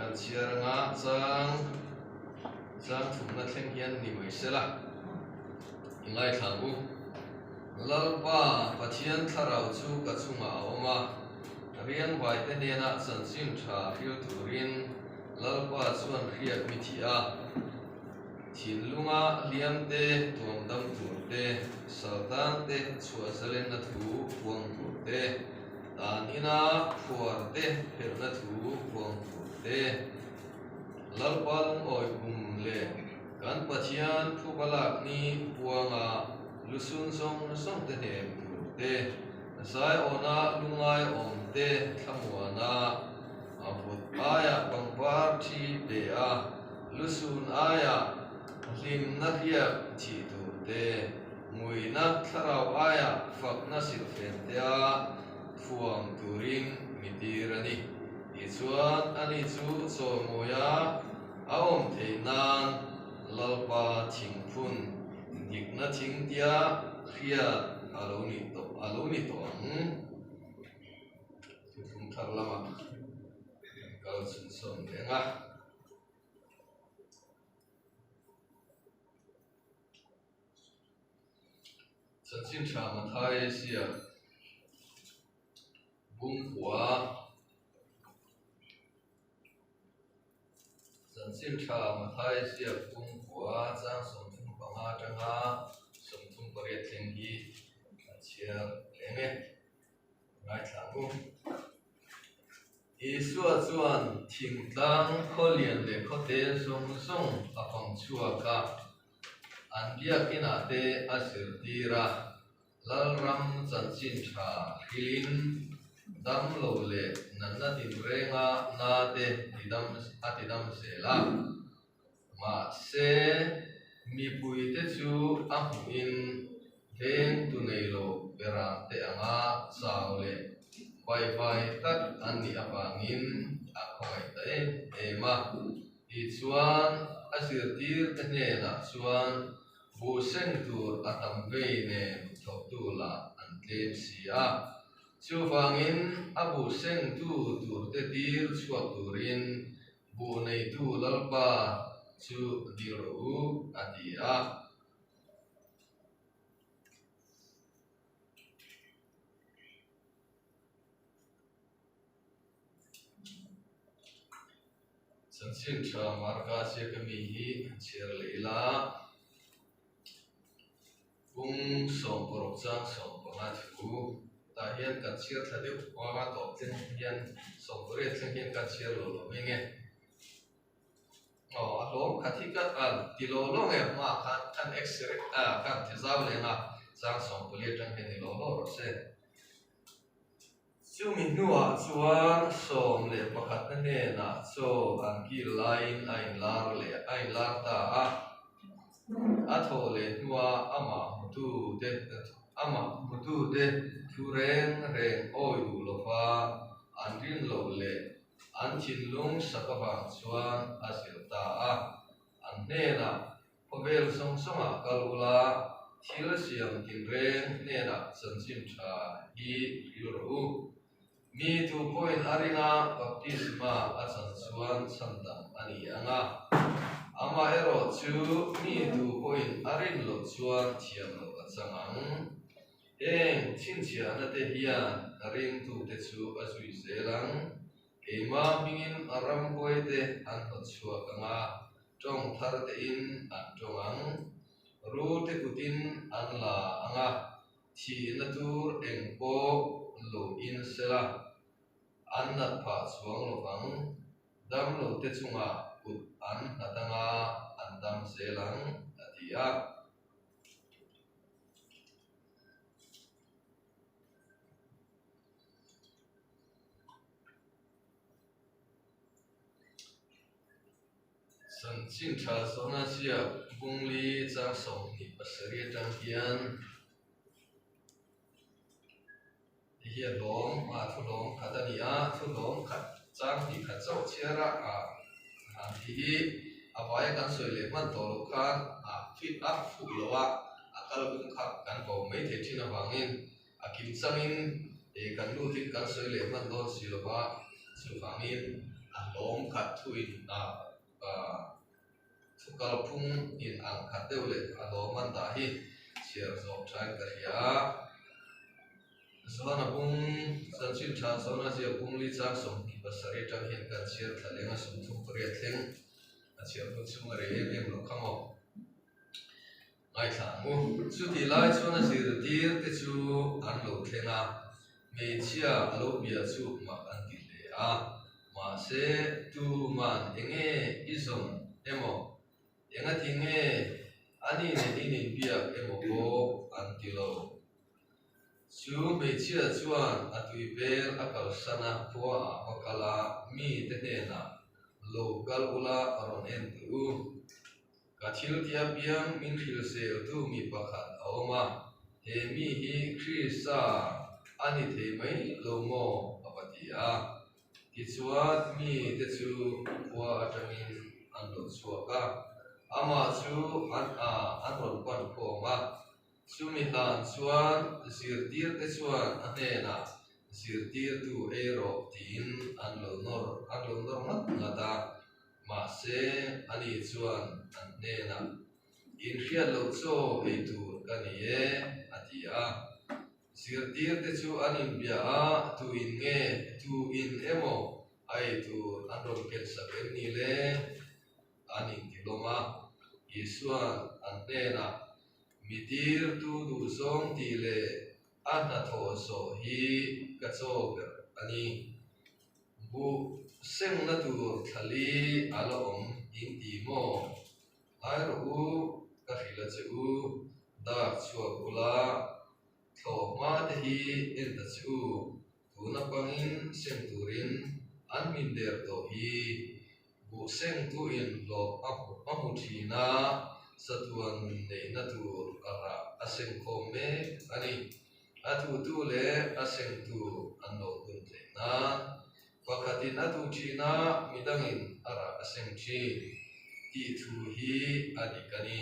kan chia nga chang thumna thleng hian ni mai sela ingai thangu lalpa pathian tharau chu ka chunga awma rian vai te nena chanchin tha hil turin lalpa chuan riak mi thia thinlunga liam te tuam dam tur te saltan te chua salen na thu puang tur te tanina phuar te pherna thu puang tur te lalpa lung oi kum le kan pathian thu balak ni puanga lusun song te ne tur te sai ona lungai om te thamuana avut aya pangpar thi be a lusun aya lim na hiak chi tur te ngui na tharau aya fak na sil fen te a thuam turin mitirani i chuan ani chu chaw moya a om theinan lalpa thingphun dik na thing tia hiat alo ni to ang thum thar lama kal sun som lenga chanchin tha mathai sia bung hua chanchin tha mathai sia bung hua chang som thum panga tanga som thum pariat thleng hi chia lenge ngai thangu isua chuan thingtlang kholian le khote song apang chuaka an biakina te asir tira lalram chanchin tha hilin dam lo le nanna tin renga na te tidam sela ma se mi pui te chu a huin veng tu nei lo beram te anga chaw le vai tak an ni apangin a khoi te ema i chuan asir tir te ne na chuan bu seng tur atam ve ne thok tu la an tlem sia chu wangin abu seng tu tur te tir chuak turin bu nei tu lalpa chu diru atia chanchin tha marka che kami hi cher leila bung som porok chang som panga thu ta hian kan chiar thadeu wa to chen hian som pore chen hian kan chiar lo menge alom khathika al tilo lo nge ma kan x-ray kan thizau le nga chang som pole tang hen lo se chu min nuwa chuan som le pakhat na ne na so an ki line ain lar ta a tho le nuwa ama mutu te thureng reng oi du lo fa an rin lo le an thinlung sakawang chuan a silta an ne na phavel song a kalula thil siam tin reng ne na chanchin tha hi ru mi tu point arina baptisma a chan chuan chandam ani anga ama ero chu mi tu point arin lo chuan thiam lo changang eng chinchia na te hian ring tu te chu a zui zelang ema mingin aram hoi te an hot chuak anga tong thar te in an tongang ru te kutin an la anga thi na tur eng po lo in sela an nat pha chuang lo wang dam lo te chunga ut an natanga an dam selang atia chanchin tha sona sia bungli chang som ni pasari tang hian hian lom thu lom khatania thu lom khat chang hi khat chau chiara an hi avai kan soi le man to lo khan fit up fu lo akal bung khat kan ko mai the thina wangin akim changin kan lu tin kan soi le man don si lo wa chu wangin lom khát thui thu kal phung in ang khát đều lệ alo man ta hi chiar zo trai ka ria zona bung san chin cha zona zia bung li chang som hi basari tang hian kan chiar thalenga sum thu pariat thleng a chiar bu chung re em lo khamo ai thla mu chu ti lai chuna sir tir te chu an lo thlenga me chia alo bia chu ma an ti le a ma se tu man enge izom emo enga tinge ani ne ni bia emo ko an ti lo chu me chia chuan atui ber akal sana phua a pakala mi te ne na local ula aron en tu kathil tia piang min thil sel tu mi pakhat awma he mi hi khrisa ani thei mai lomo apatia ti chuan mi te chu phua atangin an lo chuaka ama chu an ron pan ko ma chu mi hlan chuan zirtir te chuan a hena zirtir tu ero tin an lo nor mat ngata ma se ani chuan an hena in hriat lo chaw ei tur ka ni e atia zirtir te chu an in bia a tu in nge tu in emo ai tur an ron kel sak em ni le an in tiloma isuan an hena mitir tu du zong ti le an na tho so hi ka chaw ber ani bu seng na tu thali alo om in ti mo ai ro ka hila chu da chua kula tho ma te hi en ta chu tu na pangin seng turin an min der to hi bu seng tu in lo a mu thina satuan nei na tu ara aseng khome ani atu tu le aseng tu anno tun te na pakhatin atu thina midangin ara aseng thi ti thu hi ani kani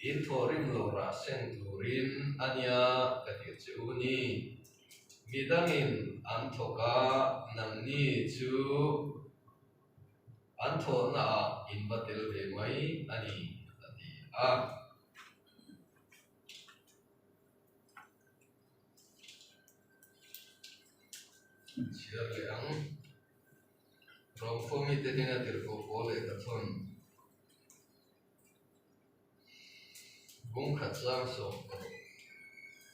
in thorim lo ra seng turin ania kati chuni midangin an thoka namni chu an thona in batel ve mai ani chiar leang rom fomi te hina tir ko pole ka thon bung khat sang so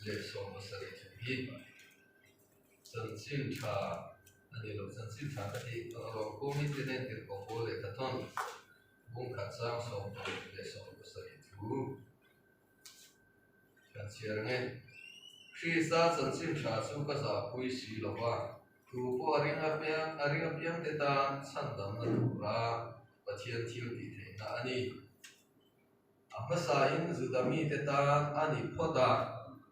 le so masari hi san chin tha ani lo san chin tha ka ti rom fomi te hina tir ko pole ka thon bung khat sang so le so masari thu kan chiar nge khi sa san chin tha chu ka sa pui si lo wa tu po aringa piang te ta san dam na tu ra pathian thil ti the na ani apasa in zudami te ta ani phoda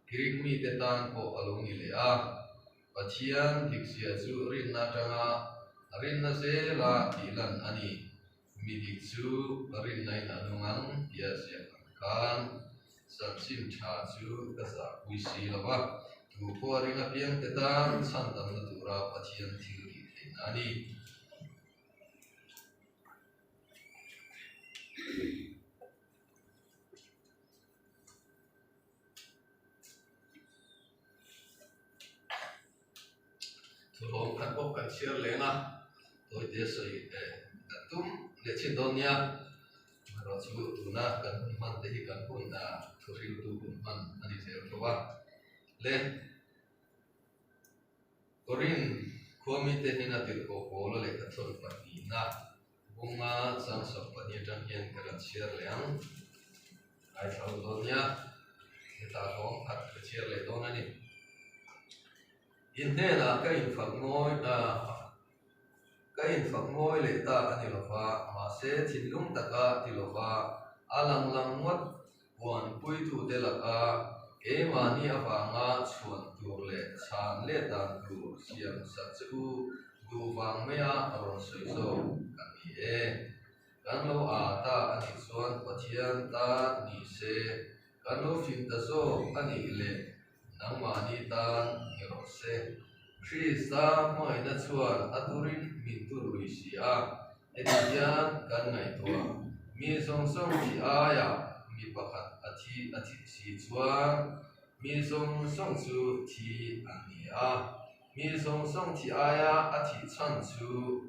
kirik mi te ta ko alung ni le a pathian diksia chu rin na tanga rin na se la tilan ani mi dik chu rin nai na lungang pia sia kan san chin tha chu ka sa pui si lo wa tu po aringa piang te ta san dam na tu ra pathian thil ti the na ani tu hom kan pop kan chiar lenga toi te soi tum le chin don nia ro chu tu na kan man te hi kan pun na thu ri tu man ani zel thwa le korin khomi te hina tir ko polo le ka thon pa ni na bunga sang sok pa ni tang hian kan chiar leang ai thau don nia ta hom khat ka chiar le don ani in he na ka in phak ngoi le ta ani lova ma se thinlung taka ti lova alang lang wat wan pui tu de la ka e mani awanga chuan tur le chan le dan tu siam sa chu du wang mea aron soi so kan hi e kan lo a ta ani chuan pathian ta ni se kan lo fin ta so ani le nang mani tan ni ro se Krista mai na chuan aturin min tu rui si a Edian kan ngai tua mi song song ti aya mi pakhat athi si chuan mi song song chu thi ani a mi song song ti aya athi chan chu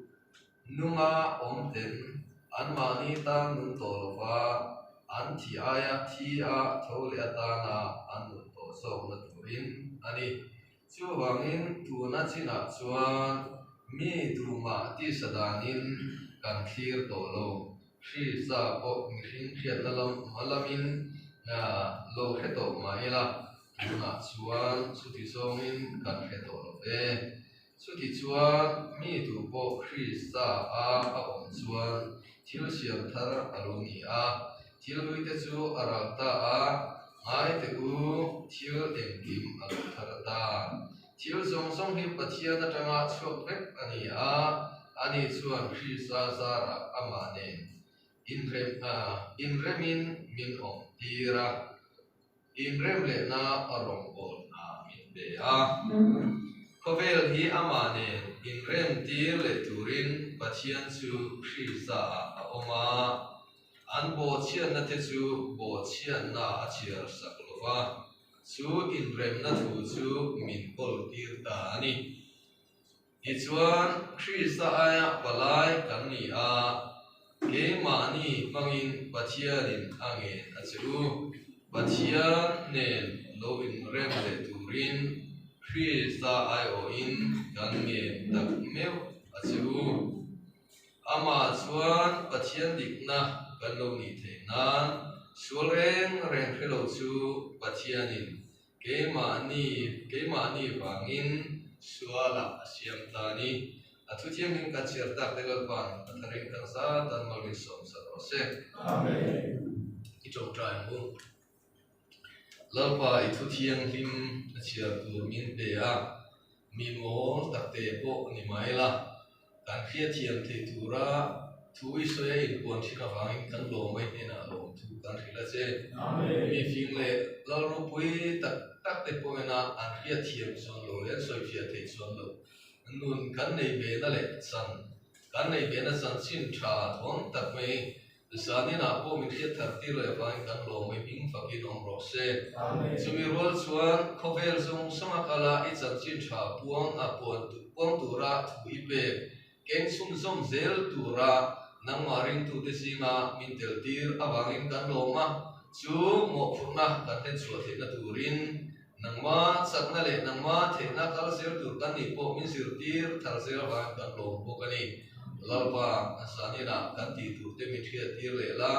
nunga omten an mani ta nun tolwa an thi aya thi a thole atana an nun to so na turin ani chu wangin tuna china chuan mi duma ti sadanin kan thlir to lo hri sa po mihring khiat alamin lo kheto maila tuna chuan chuti songin kan kheto lo chuti chuan mi du po hri sa a om chuan thil siam thar alo ni a thil lui te chu aral ta a ngai te u thil engkim alo thar ta thil song song hi pathian atanga chuak vek ani a ani chuan hri sa zara ama nen inremin min om tira inrem le na arong bol na min be a khovel hi ama nen inrem tir le turin pathian chu hri sa a oma an bo chian na te chu bo chian na a chiar sak lova chu inrem na thu chu min bol tir ta ani ichuan hri sa aya balai kan ni a ke mani mangin pathianin ange a chu pathian nen lo in rem le turin hri sa ai o in kan nge tak meu a chu ama chuan pathian dikna kan lo ni thenan sualreng reng phelo chu pathianin ke mani wangin suala siam tani athu thiam ning ka chir tak tegal pan atharing kan sa dan malin som sa rose amen I chok trai mu lalpa I thu thiam him chir tur min be a mi mo tak te po ni mai la kan khia thiam the tura thu I soya in pon thina wangin kan lo mai hena lo thu kan thila che amen mi fing le lal ru pui tak te po na an khia thiam son lo le soi khia the son lo nun kan nei be na le san chin tha thon tak mai sanina po mi khia thar ti le wang kan lo mai ping fakin om ro se amen chumi rol chuan khovel zong sama kala I chan chin tha puang a puang tura thui be keng sum som zel tura nang maring tu te singa min tel tir awangin kan lo ma chu mo phuna kan ten chu the na turin nangma sakna le nangma thena kal sel tur kan ni po min sir tir thar sel wa kan lo po kani lalpa asani na kan ti tur te mi thia tir le la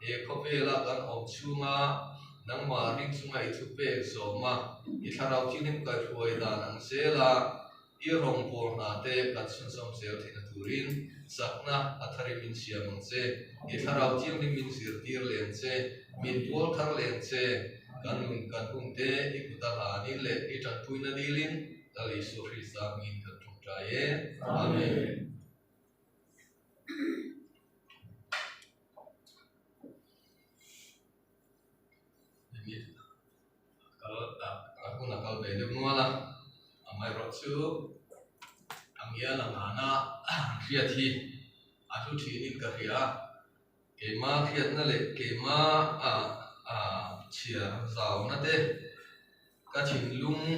e khope la kan om chunga nangma ring chunga I thu pe so ma I tharau chinin ka huai da nang se la I rong por na te kan sun som sel thena turin sakna athari min siam che I tharau chin ning min sir tir len che min pol thar len che kan kung te I kutala ni le I tan pui na dilin dali so hri sa min kan thuk traye amen aku nak kal be dem nuala amai ro chu angya la ngana khia thi atu thi ni ka khia ke ma khiat na le ke ma chia zau na te ka thin lung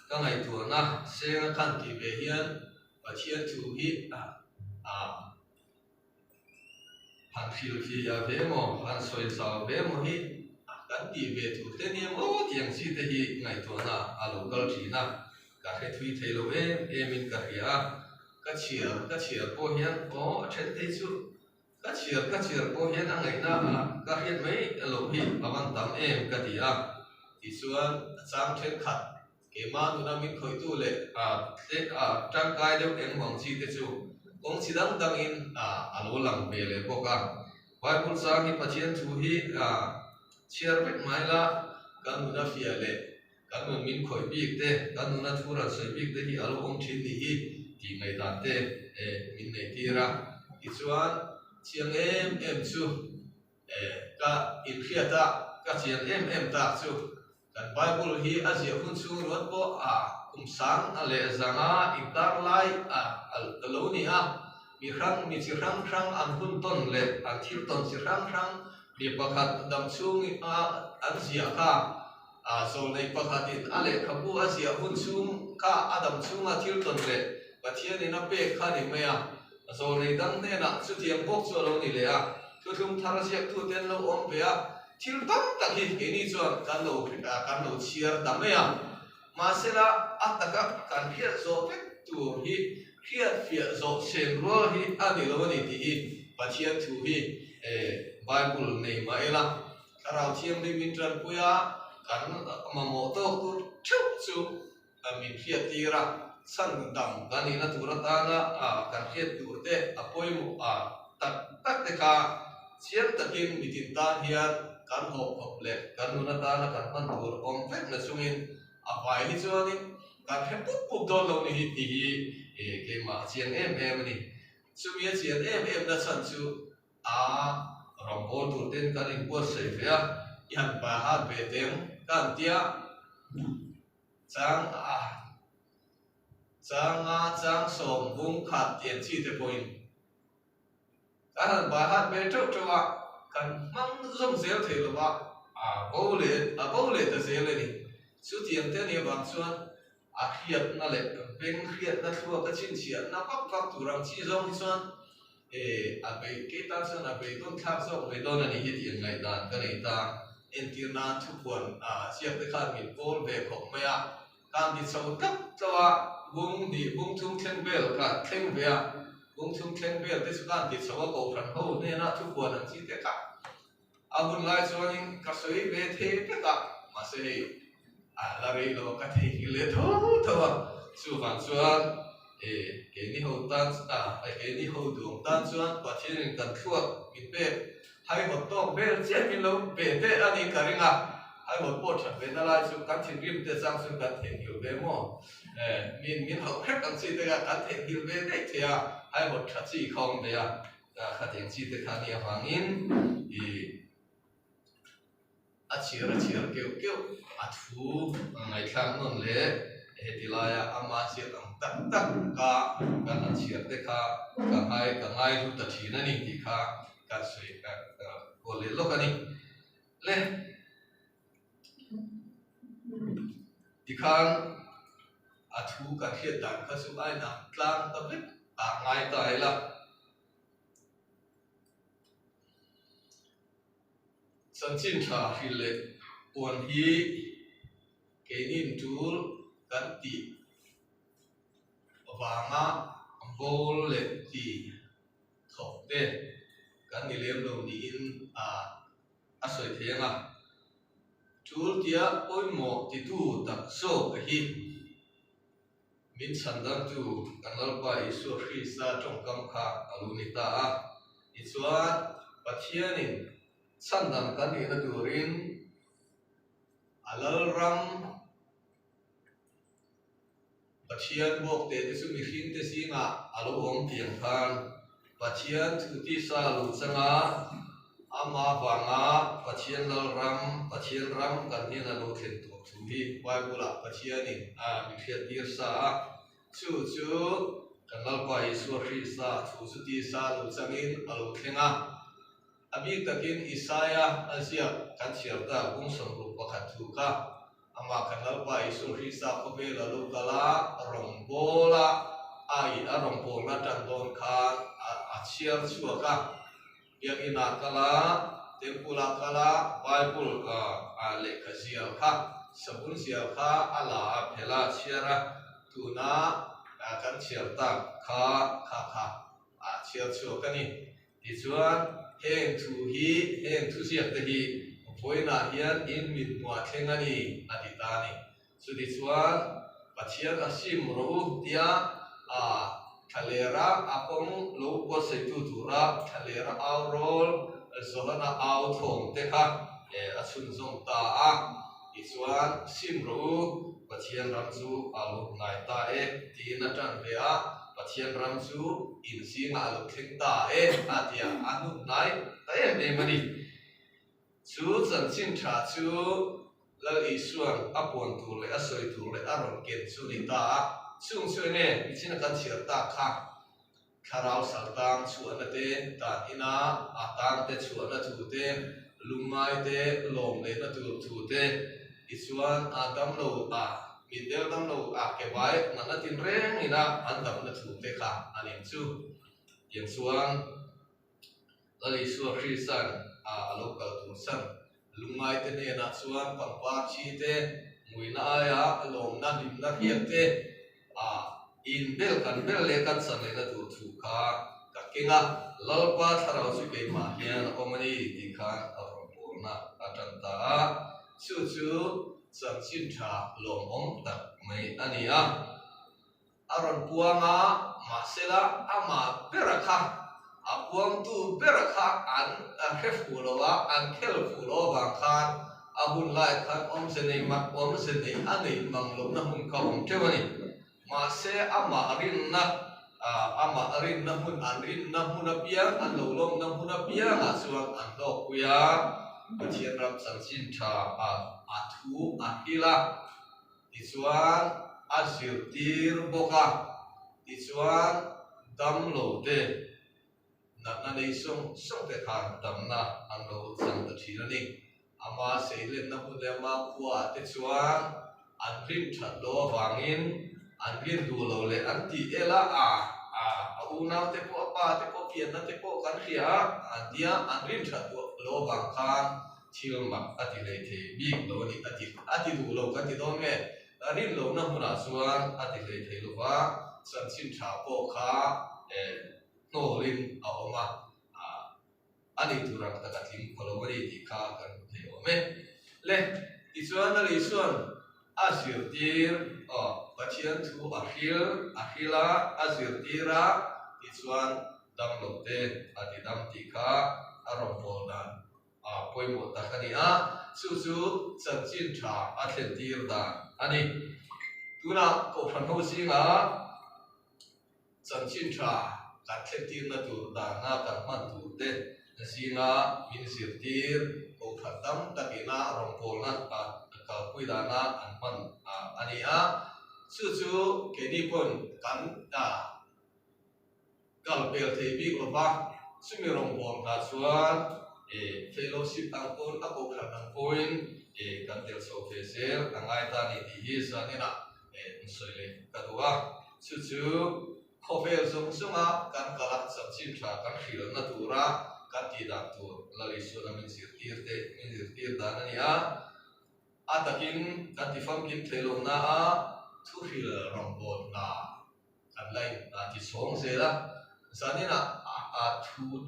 ka ngai tu na se kan ti be hian pathian thu hi han phil khi ya ve mo han soi zau ve mo hi kan ti be tu te ni mo tiang si te hi ngai tu na alo kal thi na ka he thui thei lo min ka ria ka chia po hian o then te chu ka chia po hian angai na ka hian mai alo hi awan tam ka ti a ti chuan chang then khat ke ma nu na min khoi tu le tang kai deuh eng wang chi te chu kong chidang dang in alo lang be le boka Bible sang hi pathian thu hi chiar vek mai la kan nu na fia le kan nu min khoi bik te kan nu na thura soi bik te hi alo om thin ni hi ti ngai dan te min nei tira ti chuan chiang em chu ka in khiata ka chiang em ta chu kan Bible hi azia hun chu rot po sang ale zanga itar lai alo ni mi chi rang an hun ton le an thil ton chi rang mi pakhat dam chung an zia kha so nei pakhatin ale khabu a zia hun chung kha adam chung a thil ton le pathian in a pe kha ni maya so nei dang ne na chu tiang bok chu lo ni le a thu thum thara siak tu ten lo om pe a thil tam tak hi ke ni chuan kan lo chiar dam maya ma sela ataka kan hiat zo vek tu hi hiat fia zo sen ro hi ani lo ni ti hi pathian thu hi Bible nei ma ela karau thiam ni min tran puya kan ma mo to tu chu min hiat ti ra san dam kan ina tu ra ta na kan hiat tu te apoi mu tak te kha chiam takin mitin ta hian kan hop le kan nu na ta na kan man tur om vek na chungin vai hi chuan in kan he pup don lo ni hi ti hi ke ma chian em ni chu mi chian em na chan chu rong bol tur ten kan in po sei fe a yan pa ha be tem kan tia chang som bung khat tian chi te point kan ba ha be tro kan mang zom zel the lo ba bo le ta zel ni chu tiang te ni bang chuan khiat na le beng khiat na thua ka chin chiat na pak turang chi zong chuan be ke ta chuan be don thak so be don ani hi tiang ngai dan ka nei ta entirna thu pon siak te khan mi bol be khok maya kan di chau tak chawa bung thum thlen bel ka thleng be a bung thum thlen bel te chu kan di chawa ko phan ho ne na thu pon an chi te ka abun lai chuan ka soi be the te ka ma se la rei lo ka thei hi le tho chu van chuan ke ni ho tan ke ni ho dung tan chuan pathian kan thuak mi pe hai hot to bel che min lo pe te ani ka ringa hai hot po tha be na lai chu kan thim rim te sang chu kan thei hi be mo min ho khek kan chi te ka kan thei hi be nei the a hai hot tha chi khong be a kha theng chi te kha ni hangin chiar keu thu ngai thlang non le hetilaya ama chiat ang tak ka kan chiar te kha ka ngai lu ta thina ni ti kha ka sui ka ko le lo ka ni le ti khan thu ka hiat dan kha su ai na tlang ta bit ngai ta ila san chin tha hi le pon hi ke nin tur kan ti wanga bol le ti thok te kan ni lem lo ni in a soi thenga tur tia oi mo ti tu tak so ka hi min chandang tu kanal pa isu khi sa trong kam kha aluni ta i chuan pathianin chandang kan ni na turin alal ram pathian bok te su mi hring te singa alo om tiang khan pathian thu ti sa lu changa ama wanga pathian lal ram kan ni na lo thlen tu thu hi bible pathianin mi khiat tir sa chu kanal pa isu hri sa thu su ti sa lu changin alo thlenga abi takin Isaya asia kan chiarta kung som ru pakhat thu ka ama kanal pa isu ri sa ko be la lu kala rombola ai rombola tan don kha a chiar chu ka yang ina kala tempula kala bible le ka sial kha sabun sial kha ala phela chiara tuna kan chiarta kha chiar chu ka ni ti chuan heng thu siak te hi voina hian in min mua thlengani aditani chudi chuan pathian asim ro tia thalera apong lo ko se tu tura thalera aw rol zohana aw thong te kha achun zong ta ti chuan sim ro pathian ram chu alu ngai ta ti na tan ve pathian ram chu in singa alu thleng ta atia anu nai ta mani chu chan chin tha chu lal isuan apon tu le asoi tu le aron ken chu ni ta chung chu ne ichina kan chiar ta kha tharau saltang chuan na te tan ina atang te chuan na thu te lungai te lom le na thu te isuan adam lo midel dam lo ke vai na na tin reng ina an dam na thu te kha anin chu yang suang lali suwa krisan local tu san lungai te ne na chuan pangpa chi te muina aya lom na lim na hiat te in bel kan bel le kan san le na tu thu kha ka kenga lalpa tharau chu ke ma hian omani ti khan arom purna atanta chu sam sin tha lom om tak mai ania aron puanga ma sela ama berakha apuang tu berakha an hefulowa an khelfulo bang khan abun lai khan om se nei mak om se nei anei manglo na hun ka om tewani ma se ama arin na hun anrin na hun apia an lo lom na hun apia nga suang an lo kuya pathian ram sang sin tha thu hila isuan asir tir boka isuan dam lo te na nei song te khan dam na an lo sang ta thira ni ama seilen na hun le ma khuwa te chuan an rim that lo wangin an rin du lo le an ti ela una te po pa te po pian na te po kan khia an dia an rin that lo wang khan thil mak ati le the bi lo ni ati du lo kan ti don nge rin lo na huna chuan ati le the lo wa san sin tha po kha no rin a oma ani turang ta ka thim kholo bari ti kha kan the ome le ti chuan na ri chuan asir tir pathian thu ahila asir tira ti chuan dam lo te ati dam ti kha arom pol dan poimo ta khania chu san sin tha a thlen tir da ani tuna ko phan ho singa san sin tha ka thlen tir na tur da na ka man tur te singa min sir tir ko phan dam takina rom pol na ka puida na an man ani chu ke ni pon kan kal pel thei bi ko ba sumi rom pol ka chuan fellowship ang pon ako khan ang point kan tel so fesel angai ta ni hi sa ni na soile kadua chu khovel sunga kan kala sam chin tha kan khil na tura kan ti da tu lali so na min sir tir da na ni atakin kan ti fam kin thelong na thu khil rong bon na kan lai ti song se la sanina thu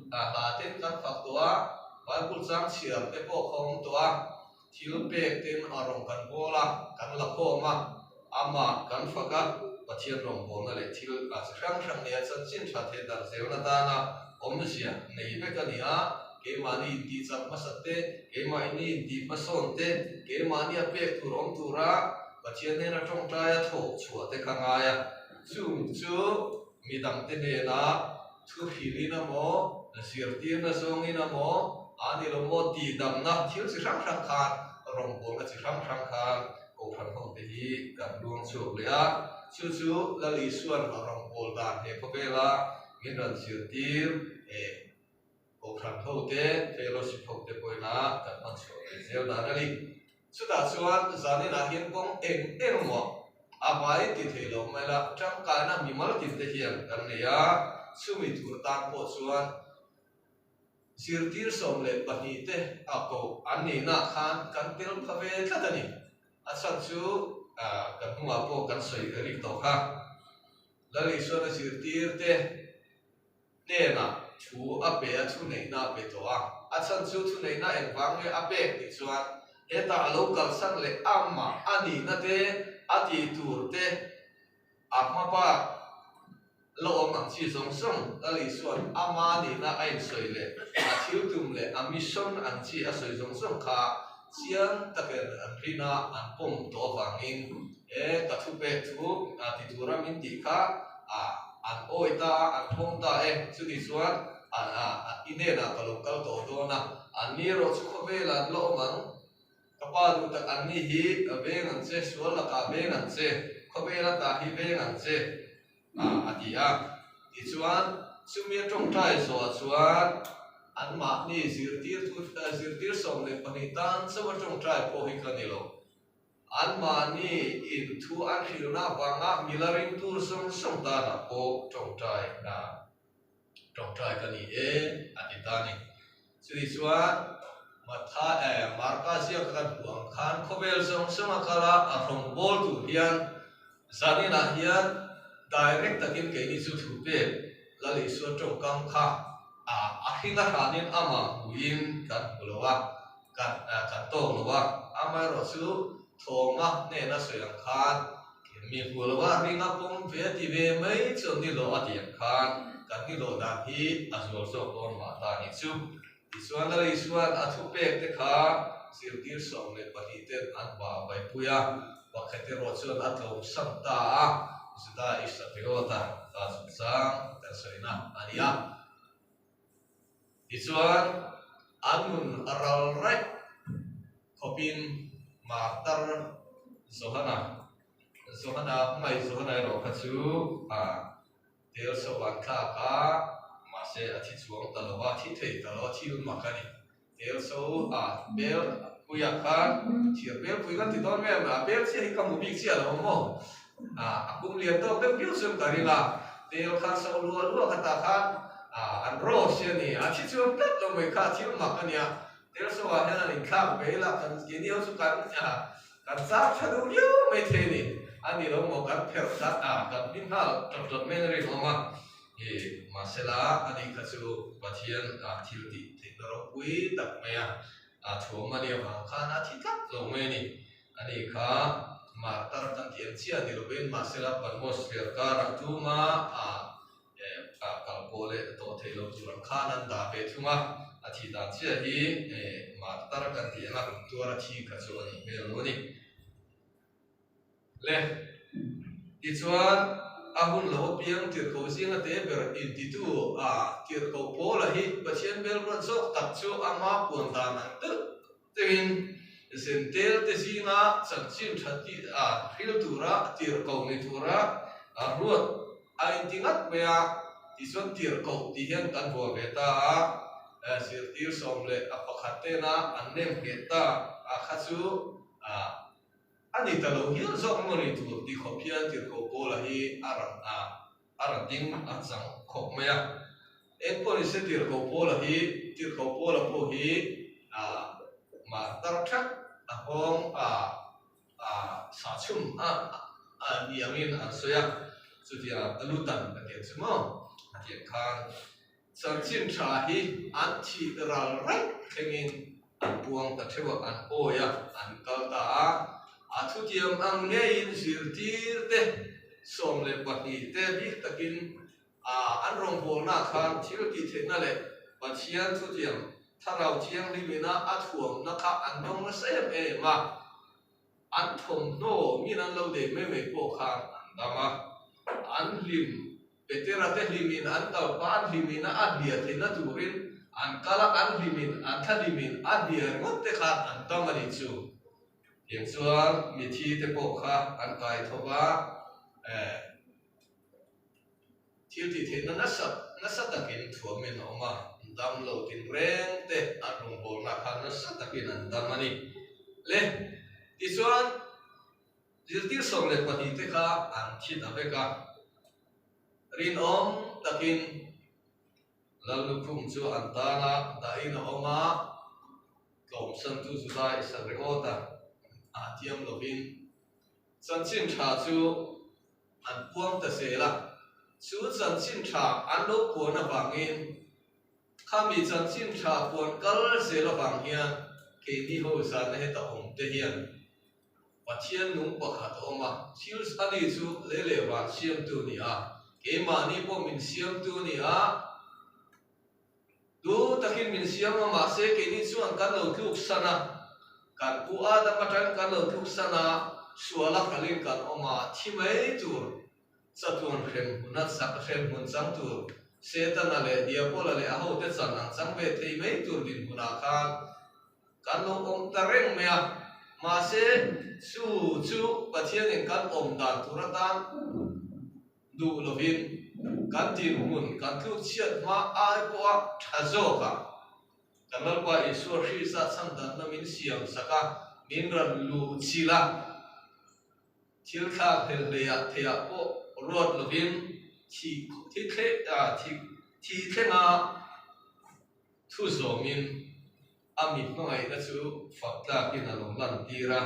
ten kan fak towa Bible sang siam te po khom towa thil pek ten arong kan bola kan la khoma ama kan faka pathian rong bo na le thil sang ne chan chin tha the dar zeuna ta na omsia nei be ka ni ke mani ti cham masate ke mani ti pason te ke mani a pek tu rom tura pathian ne na tong ta ya tho chua te khanga ya chu midang te ne na thu hilina mo sir tir na songina mo ani lo mo ti dam na thil si sang khan rong bo na si sang khan ko phan ho te hi kan luang chu le chu la li suan rong bol da he ko bela min ran sir tir ko phan ho te fellowship ho te poina kan man chu le zeu da na li chu da chuan zani na hian kong eng mo abai ti thelo mai la tang ka na mi mal ti te hian kan ne ya sumi tur tan po chuan sir tir som le pahni te ako ani na khan kan tel phave tlatani asan chu kan hua po kan soi ri to kha lali so na sir tir te ne na thu ape thu nei na pe to asan chu thu nei na en wang le ape ti chuan eta local san le amma ani na te ati tur te amma pa lo om ang chi song ali suan ama ni na ai soi le a thil tum le a mission ang chi a soi song kha chiang taken an rina an pom to wangin ka thu pe thu ti tura min ti kha an oita an pom ta chu ni suan ine na ka local to do na an ni ro chu kho ve la lo mang kapa du tak an ni hi ve ngan che sual la ka ve ngan che kho ve la ta hi ve ngan che atia ti chuan ซึ่งมีตรงใจสวดสวดอันมานี่สิรติร์สิรติร์สมเลปนิตันสวัสดิ์ตรงใจโพหิคันิโลอันมานี่อินทูอันฮิลนาวังอ่ะมิลารินตูร์สมตานะโพตรงใจนะตรงใจกันนี่อธิตานี่สุริสวดมาท่ามาร์กาเซียกันหวงขันขบเอลสมคาราอารมณ์บอลตูเฮียนซานีนะเฮียน direct ตะกินเกนี่สุดทุเปละลิส่วนตรงกลางค่ะอาหิงารานินอามาวินกันบุลวะกันโตบุลวะอามารสุโทมาเนี่ยนะสยังคันมีบุลวะริงาปงเวทีเวไม่จนนิโลอดียคันกันนิโลดาฮีอาจุลโซโอนมาตานิสุส่วนละลิส่วนอาทุเปกเตค่ะสิรติสองเลปฏิเตอันบาไปพุยาว่าแค่เทโรส่วนอัตโลสัมตาsudah istighfar ta susang dan serina ania isuan anun aral rek kopin matar zohana mai zohana ro khachu tel sowan kha ka mase athi chuang talowa thi thei talo thi un makani tel so bel kuyakan thir bel kuigan ti don me bel se kam bi sia lo mo aku lihat tu kan biasa dari lah dia kan seluruh katakan andro sini aci cuma tak tahu mereka cuma makannya dia soalnya ni kah bela kan gini harus kan kan sah cadu dia macam ni ani lo mau kan perkat kan bintang terus meneri lama masalah ani kasu bagian tilti teknologi kui tak maya cuma dia makan tidak lo meni ani kah matar kan tiensia di lubin masalah atmosfer kara cuma kalkole to thelo turan kanan da pe cuma athi dan sia hi matar kan tiena tuara thi ka so ni meloni le ichuan ahun lo piang tir ko singa te ber institu tir ko pola hi pasien bel ron sok tak chu ama pun ta nan tu tin sentel te singa saksin thati hil tura tir ko ni tura ruat tingat mea ison tir ko ti hian kan bo beta sir tir somle apakhatena annem beta khachu ani talo hian sok moni tu ti khopian tir ko pola hi aran ding achang khop mea poli se tir ko pola po hi ma tar thak ahong sa chum yamin soya sudia alutan ke semua dia kan sarchin trahi anti ral right kengin buang tathewa an oya an kalta athu tiam ang ngein sirtir te somle pati te bi takin an rong bol na khan thil ki thena le pachian thu tiam tharau chiang limina athuam nakha andong na sem ma an thom no minan lo de me po khan andama an lim betera te limin an tal pan limina adia thena turin an kala an limin an thalimin adia ngotte khan andama ni chu yang chuan mithi te po kha an kai thoba thil ti thena na sa takin thuamin oma dam lo tin reng te arung bol na khan na sa takin an damani le ti chuan zirtir som le pati te kha an thi da beka rin om takin lalu kum chu an ta na da in oma kom san tu su dai sa re ota tiam lovin chan chin tha chu an puang ta se la chu chan chin tha an lo po na bangin kami chan chin tha pon kal se la bang hian ke ni ho sa na he ta om te hian pathian nung pakhat oma thil ani chu le le wa siam tu ni ke ma ni po min siam tu ni du takin min siam ma se ke ni chuan kan lo tluk sana kan pu da patan kan lo tluk sana suala khalin kan oma thimei tur satun khem na sak khem mun sang tur setana le dia pola le aho te chan ang sang be thei mei tur din guna khan kan lo om tareng mea ma se chu pathian en kan om dan turatan du lovin kan tin mun kan thu chiat ma ai po thazo ka kanal pa isur hi sa sang dan na min siam saka min ran lu chila thil tha hel le ya thea po rot lovin thi nga thu zo min amit mangai na chu fakta kin along lan tira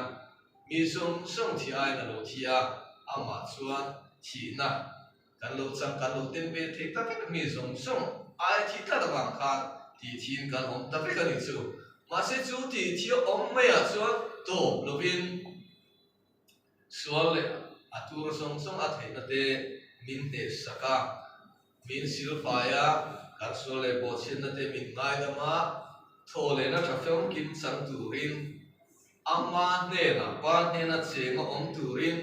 mi song thi ai na lo thia ama chuan thi na kan lo chang kan lo ten pe thek ta pe mi song ai thi ta bang khan ti thin kan om ta pe kan ni chu ma se chu ti thi om me a chuan to lovin sual le atur song a thei na te min te saka min silfaya kan sual le bo chen na te min ngai da ma thole na thafem kin sang turin amma ne na pa ne na che ngo om turin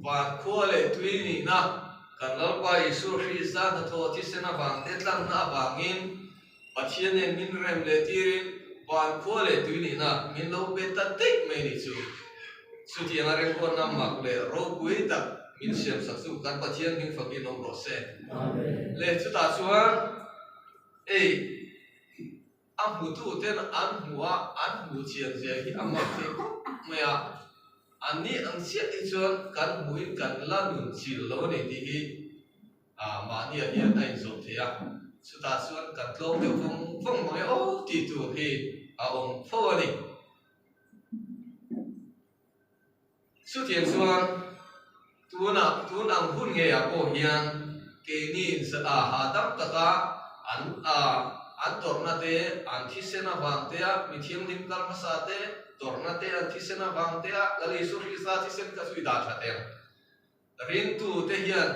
pa khole tuini na kanal pa isu ri sa na tho ti se na bang te tlang na bangin pathian ne min rem le tirin pa khole tuini na min lo be ta te me ni chu su ti nga rem ko nam mak le ro pui tak min siam sak su kan pathian ning fakin om ro se le chu ta chuan ei am hu tu ten an hu chian je hi amma te maya ani ang sia ti chuan kan huin kan la nun chil lo ne ti hi ma ni a hian ai zo the a chu ta chuan kan tlom deu phong mai o ti tu hi om pho ni su tian chuan tu nang hun nge a po hian ke ni sa ha dam taka an torna te an thisena wang te a mithiam lim kal masa te torna te an thisena wang te a kali su ri sa thisen ka sui da tha te rin tu te hian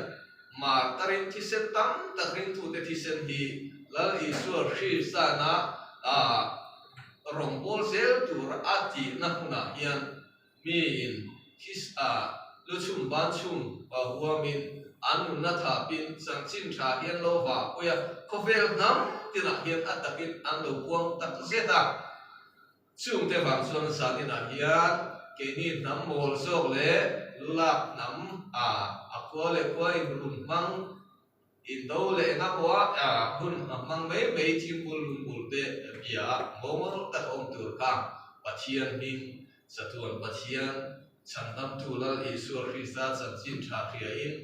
ma tarin thisen tam ta rin tu te thisen hi la i su ri sa na rombol sel tur ati na huna hian mi in his lu chum ban chum wa huwa min anu na tha pin sang chin tha hian lo wa oya khovel nam tina hian atakin an lo buang tak zeta chung te wang chuan sa ni na hian ke ni nam mol sok le lak nam akwa le kwa in rum mang in do le nga kwa hun mang me thim bul bul te bia mo ta om tur ka pathian hin satuan pathian chandam tu lal isur krista chan chin tha khia in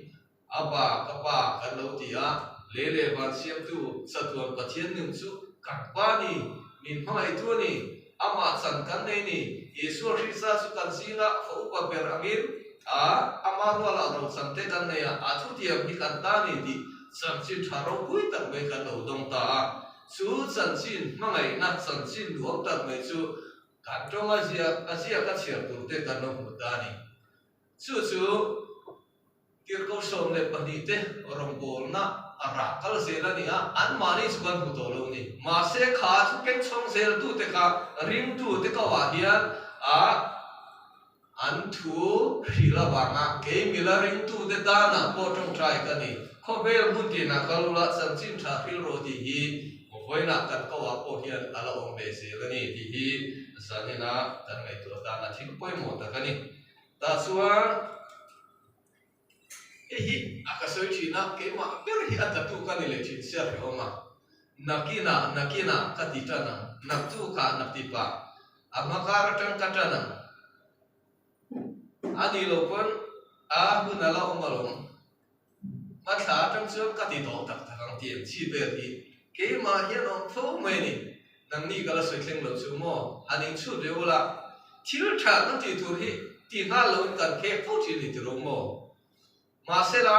aba kapa kan lo tia le ban siam tu satuan pathian nim chu kan pa ni min phai tu ni ama chan kan nei ni isur krista su kan singa fo pa ber amin ama ro la ro chan te kan nei a thu tiam hi kan ta ni di chan chin tha ro pui tak me kan lo dong ta chu chan chin mangai na chan chin luam tak me chu kan tong asia ka chiar tu te kan lo mu ta ni chu kir ko som le pani te rong bol na ara kal se la ni an mani suban ku to lo ni ma se kha chu ken chong sel tu te kha ring tu te ka wa hian an thu rila banga ke mila ring tu te ta na po tong trai ka ni kho bel mun ti na kalula san chin tha phil ro ti hi voi na kan ko wa po hian ala ong be se la ni ti hi sanina kan ngai tu ta na thik poi mo ta ka ni ta chuan hi akasoi china ke ma ber hi atatu ka ni le chin sia ri oma nakina katitana naktu ka naktipa amakar tang katana ani lo pon hunala omalong matha tang chu katito tak tak tiam chi ber hi ke ma hian om tho me ni nang ni kala soi thleng lo chu mo ani chu reula thil tha na ti tur hi ti na lo kan ke phu chi ni ti ro mo masela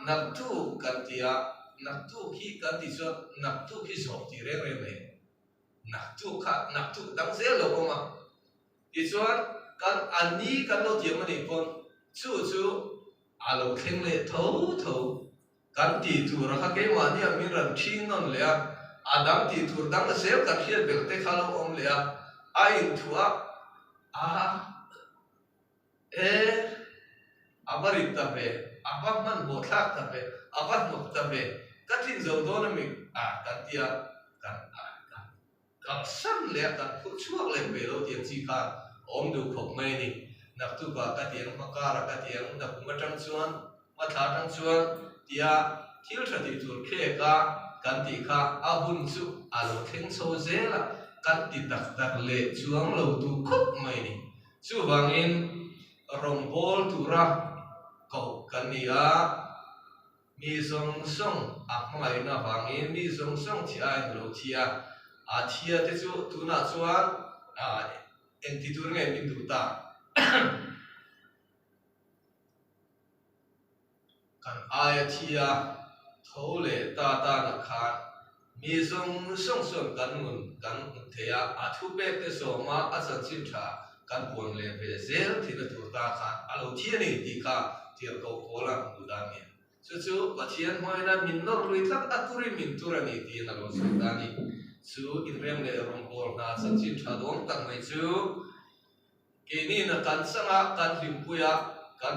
naktu kan tia naktu khi kan ti so naktu khi so ti re me naktu dang se lo ko ma ti chuan kan ani kan lo ti ma ni pon chu alo thleng le tho kan ti tu ra kha ke ma ni a min ran thing non le adam ti tur dang se ka khian bel te kha lo om le a in thua abarit ta be abang man bo thak ta be abang mo ta be katin zo do na mi kan tia kan san le kan khu chuak le be lo tiam chi kha om du khop mai ni nak tu ba ka tiang makara ka tiang nak ma tang chuan ma tha tang chuan tia thil tha ti tur khe ka kan ti kha abun chu alo theng so zela kan ti tak le chuang lo tu khup mai ni chu wangin rong bol tura ko kan ni a mi song song mai na wangin mi song song thi ai lo thia a thia te chu tuna chuan en ti tur nge min du ta kan ai thia thole ta na khan mi song song song kan mun kan thea a thu pe te so ma a san chin tha kan pon le pe zel thina tur ta khan alo thia ni ti kha tiar ko kola du da ni chu pathian hoi na min nor lui tak aturi min turani ti na lo su da ni chu in rem le rong bol na san chin tha dong tak mai chu ke ni na kan sanga kan lim puya kan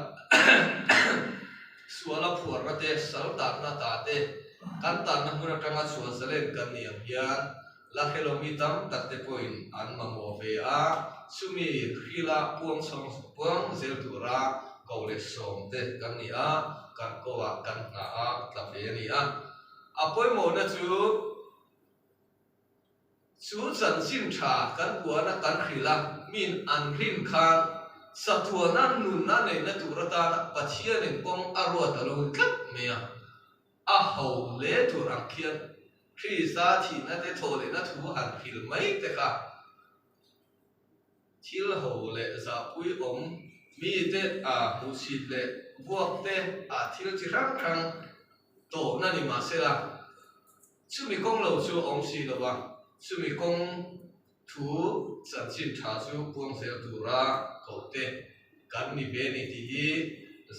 suala phuar na te sal ta na ta te kan ta na muna tanga sual salen kan ni am hian la kilometer tak te point an ma mo ve a sumi khila puang song puang zel tura ko le som te kan ni a kan ko wa kan na a ta ve ni a apoi mo na chu chan sim tha kan bua na kan khila min an rin khan sathuana nun na nei na turata na pathian en kong arwa ta lo tlap mea a ho le turang khian khi sa thi na te thole na thu han khil mai te kha thil ho le za pui om mi te mu sit le buak te thil chi rang rang to na ni ma se la chu mi kong lo chu om si lo wa chu mi kong thu chan chin tha chu puang se tura ko te kan ni be ni ti hi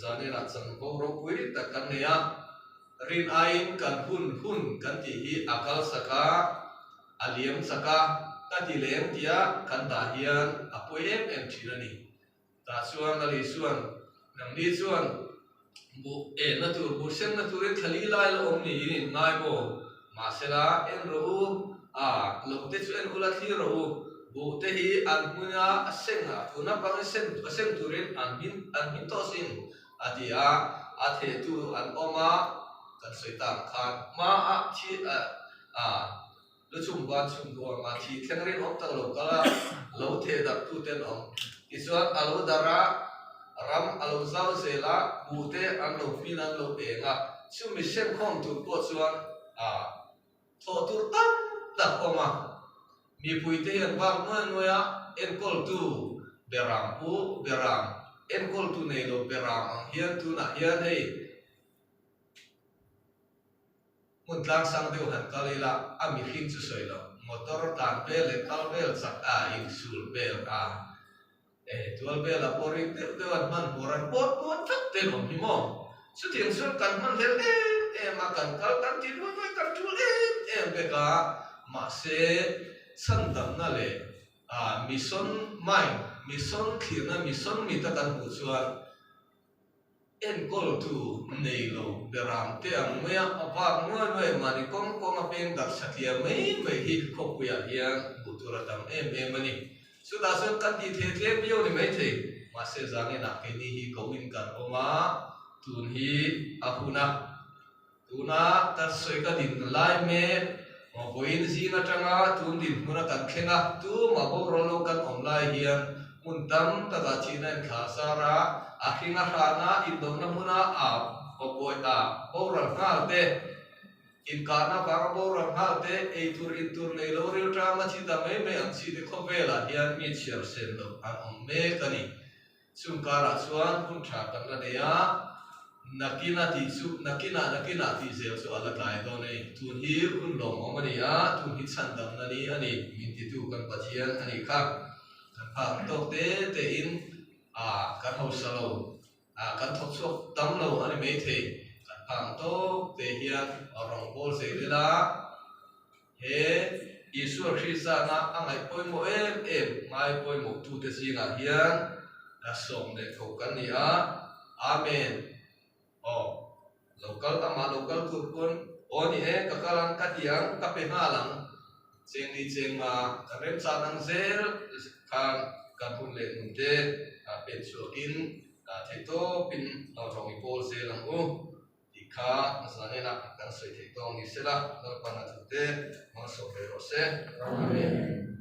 zane na chan ko ro pui ta kan ne ya rin ain kan hun kan ti hi akal saka aliam saka ta ti leng tia kan da hian apoi em thirani ta chuan ali chuan nang ni chuan bu na tur bu sen na tur thali lai lo om ni ni ngai bo ma sela en ro lo te chu en ula thi ro bu te hi an muya asenga tuna pang sen turin an min to sin atia a the tu an oma kan soi tam khan ma a thi lo chum bo ma thi thlengrin om tak lo kala lo the dak tu ten om iswan alo dara ram alo zau zela bu te an lo min an lo enga chu mi sem khom tu po chuan tho tur tam tak oma mi pui te hian wang noya en kol tu beram en kol tu nei lo beram hian tu na hian hei mun tlang sang deu han kalila ami hin chu soi lo motor tan pe le kal bel sak in sul bel tual bel pori te wan man boran pot thak te no mi mo chu tiang sul kan man hel ma kan kal kan ti no kan tu be ka ma se san dam na le mission khirna mission mi ta kan hu chuan en kol tu nei lo beram te ang mea awak noi mani kong a peng dak sathia mai hi khop ya hian butura tam em ani chu da sun kan ti the bio ni mai the ma se zange na ke ni hi ko in kan oma tun hi ahuna tuna tar soi ka din lai me boin zina tanga tun din muna kan khenga tu ma bo rolo kan online hian mun tam ta ga china kha sara akhinga rana in do na muna boi boral ha te in kana ba boral ha te e tur nei lo ri tra ma chi da me ang chi de khovela hian mi chiar sen lo an me kani chung kara chuan kun tha kan la ya nakina ti zel so ala kai do nei tun hi un lom omani ya tun hi chan dam na ni ani min ti tu kan pathian ani kha kan pha to te in kan ho salo kan thok chok tam lo ani me the kan pha to te hian rong bol se la he Isur Krista na angai poimo mai poimo tu te singa hian na som de ko kan ni amen local turpun oni kakalang katiang kape ngalang cheng ma karem sanang zel kan kapun le munte pen so in theto pin rong ipol selang kha zanena kan soi thei tong ni sela nar pana thute ma so be ro se amen